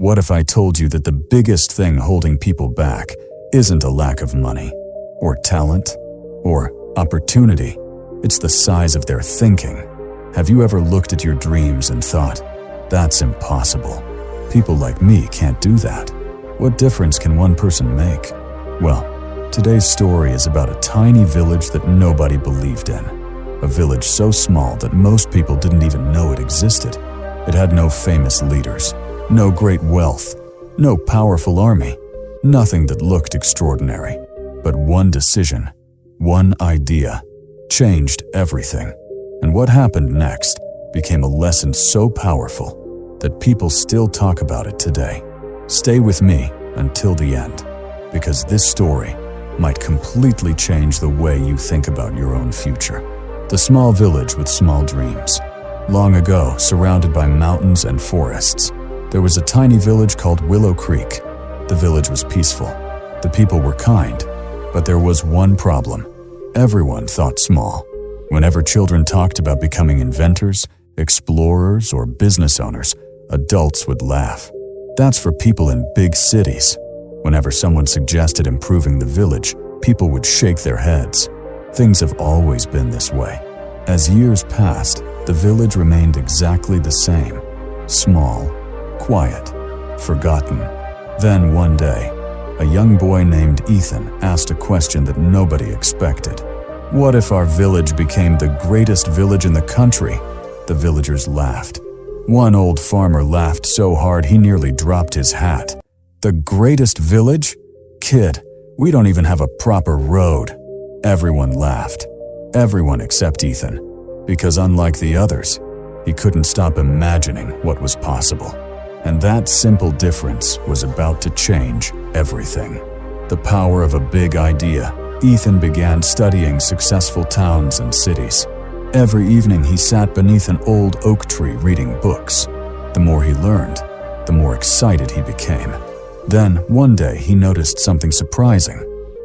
What if I told you that the biggest thing holding people back isn't a lack of money, or talent, or opportunity? It's the size of their thinking. Have you ever looked at your dreams and thought, that's impossible? People like me can't do that. What difference can one person make? Well, today's story is about a tiny village that nobody believed in. A village so small that most people didn't even know it existed. It had no famous leaders, no great wealth, no powerful army, nothing that looked extraordinary. But one decision, one idea, changed everything. And what happened next became a lesson so powerful that people still talk about it today. Stay with me until the end, because this story might completely change the way you think about your own future. The small village with small dreams. Long ago, surrounded by mountains and forests, there was a tiny village called Willow Creek. The village was peaceful. The people were kind, but there was one problem. Everyone thought small. Whenever children talked about becoming inventors, explorers, or business owners, adults would laugh. That's for people in big cities. Whenever someone suggested improving the village, people would shake their heads. Things have always been this way. As years passed, the village remained exactly the same. Small, quiet, forgotten. Then one day, a young boy named Ethan asked a question that nobody expected. What if our village became the greatest village in the country? The villagers laughed. One old farmer laughed so hard he nearly dropped his hat. The greatest village? Kid, we don't even have a proper road. Everyone laughed. Everyone except Ethan. Because unlike the others, he couldn't stop imagining what was possible. And that simple difference was about to change everything. The power of a big idea. Ethan began studying successful towns and cities. Every evening he sat beneath an old oak tree reading books. The more he learned, the more excited he became. Then, one day, he noticed something surprising.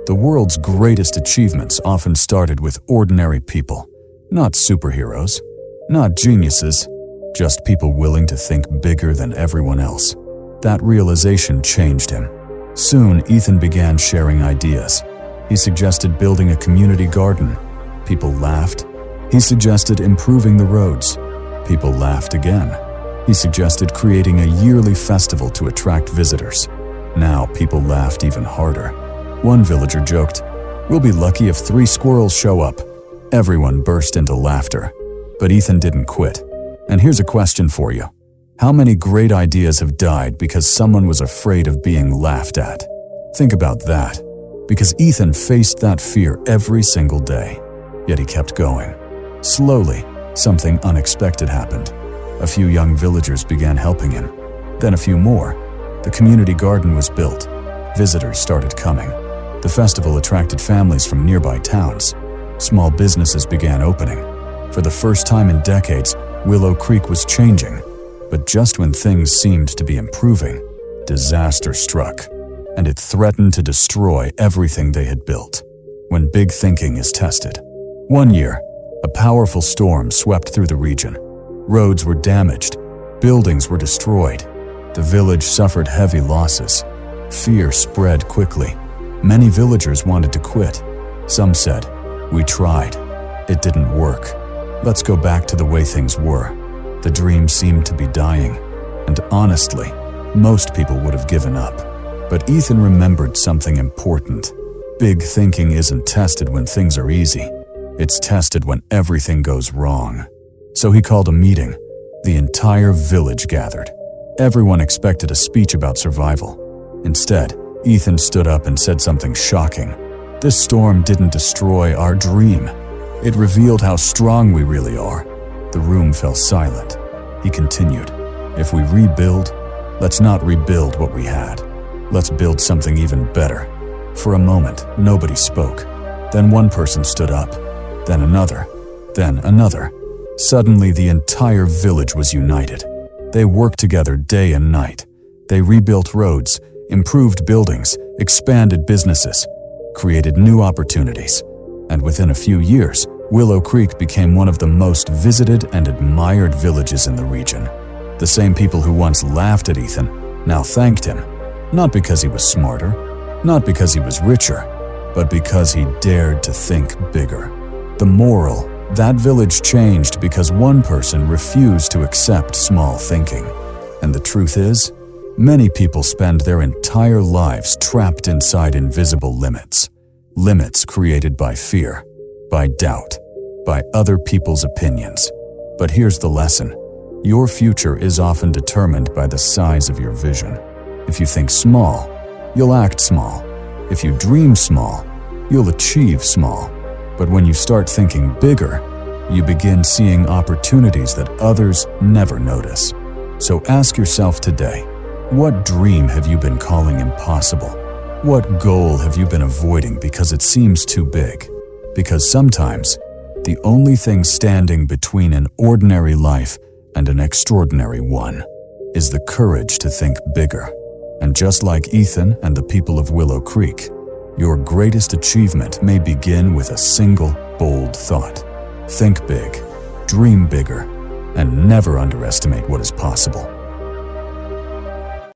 The world's greatest achievements often started with ordinary people. Not superheroes, not geniuses, just people willing to think bigger than everyone else. That realization changed him. Soon, Ethan began sharing ideas. He suggested building a community garden. People laughed. He suggested improving the roads. People laughed again. He suggested creating a yearly festival to attract visitors. Now people laughed even harder. One villager joked, "We'll be lucky if 3 squirrels show up." Everyone burst into laughter. But Ethan didn't quit. And here's a question for you. How many great ideas have died because someone was afraid of being laughed at? Think about that. Because Ethan faced that fear every single day. Yet he kept going. Slowly, something unexpected happened. A few young villagers began helping him. Then a few more. The community garden was built. Visitors started coming. The festival attracted families from nearby towns. Small businesses began opening. For the first time in decades, Willow Creek was changing. But just when things seemed to be improving, disaster struck, and it threatened to destroy everything they had built. When big thinking is tested. One year, a powerful storm swept through the region. Roads were damaged. Buildings were destroyed. The village suffered heavy losses. Fear spread quickly. Many villagers wanted to quit. Some said, "We tried. It didn't work. Let's go back to the way things were." The dream seemed to be dying. And honestly, most people would have given up. But Ethan remembered something important. Big thinking isn't tested when things are easy. It's tested when everything goes wrong. So he called a meeting. The entire village gathered. Everyone expected a speech about survival. Instead, Ethan stood up and said something shocking. This storm didn't destroy our dream. It revealed how strong we really are. The room fell silent. He continued, "If we rebuild, let's not rebuild what we had. Let's build something even better." For a moment, nobody spoke. Then one person stood up. Then another. Then another. Suddenly, the entire village was united. They worked together day and night. They rebuilt roads, improved buildings, expanded businesses, created new opportunities. And within a few years, Willow Creek became one of the most visited and admired villages in the region. The same people who once laughed at Ethan now thanked him, not because he was smarter, not because he was richer, but because he dared to think bigger. The moral: that village changed because one person refused to accept small thinking. And the truth is, many people spend their entire lives trapped inside invisible limits. Limits created by fear, by doubt, by other people's opinions. But here's the lesson: your future is often determined by the size of your vision. If you think small, you'll act small. If you dream small, you'll achieve small. But when you start thinking bigger, you begin seeing opportunities that others never notice. So ask yourself today, what dream have you been calling impossible? What goal have you been avoiding because it seems too big? Because sometimes, the only thing standing between an ordinary life and an extraordinary one is the courage to think bigger. And just like Ethan and the people of Willow Creek, your greatest achievement may begin with a single, bold thought. Think big, dream bigger, and never underestimate what is possible.